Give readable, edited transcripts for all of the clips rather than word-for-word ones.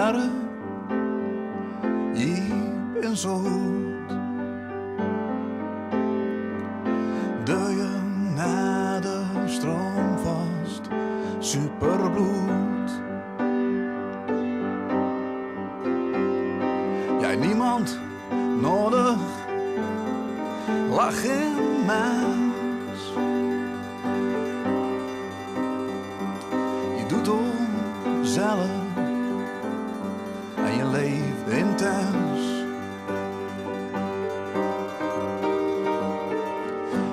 jaren. Je bent zo goed. Doe je na de stroom vast, superbloed. Jij niemand nodig, lach in mens. Je doet het zelf en je leeft intens.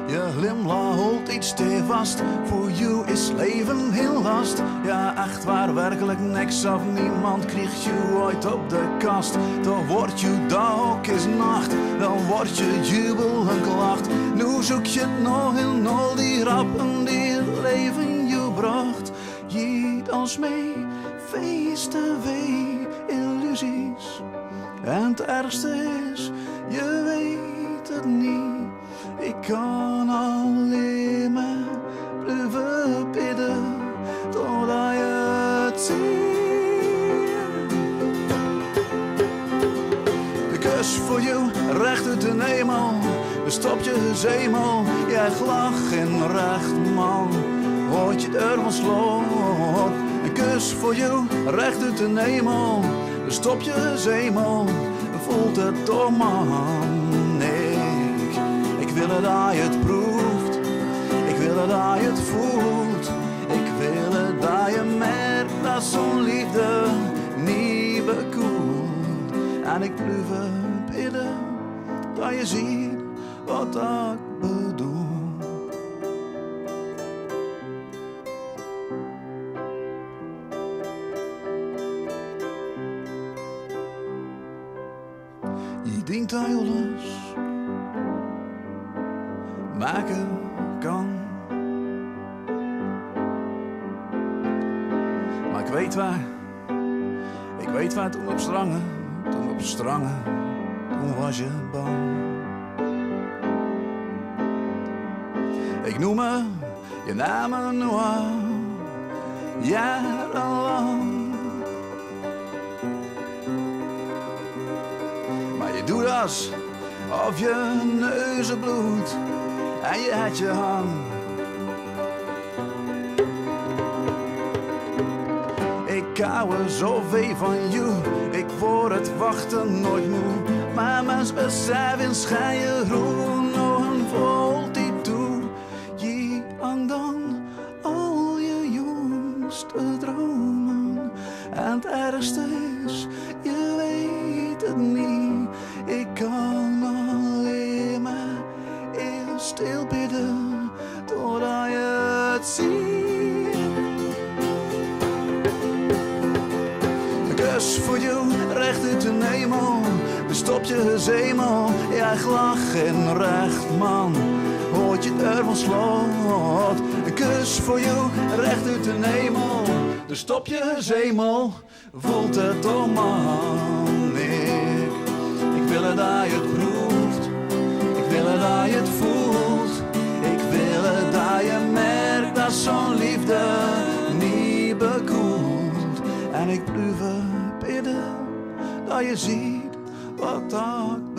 Je glimlach houdt iets stevast, voor jou is leven heel last. Ja, echt waar, werkelijk niks of niemand krijgt je ooit op de kast. Dan wordt je dag ook eens nacht, dan wordt je jubel en klacht. Nu zoek je het nog in al die rappen die het leven je bracht. Je als mee, feesten, wee, illusies. En het ergste is, je weet het niet. Ik kan alleen maar blijven bidden totdat je het ziet. De kus voor jou recht uit de hemel, bestop je zemel. Jij glach in recht man, hoort je deur van slot. Een kus voor jou recht uit de hemel, bestop je zemel. Voelt het toch man, nee. Ik wil dat je het proeft, ik wil dat je het voelt. Ik wil dat je merkt dat zo'n liefde niet bekoelt. En ik blijf bidden dat je ziet wat ik bedoel. Je dient aan alles maken kan. Maar ik weet waar toen op strangen, toen was je bang. Ik noem me je namen nu al jarenlang. Maar je doet alsof je neuzen bloedt en je had je hang. Ik hou er zoveel van jou, ik word het wachten nooit moe. Maar mijn beseffen schijn je roen nog een volt die toe. Je hangt dan al je jongste dromen. En het ergste is, je weet het niet. Ik kan alleen maar stil bidden totdat je het ziet. Een kus voor jou recht uit de hemel, bestop je zemel. Jij glach in recht man, hoort je deur van slot. Een kus voor jou recht uit de hemel, bestop je zemel. Voelt het toch man, ik wil dat je het proeft, ik wil dat je het voelt. Ik wil dat je merkt dat zo'n liefde niet bekoelt. En ik blijf bidden dat je ziet wat dat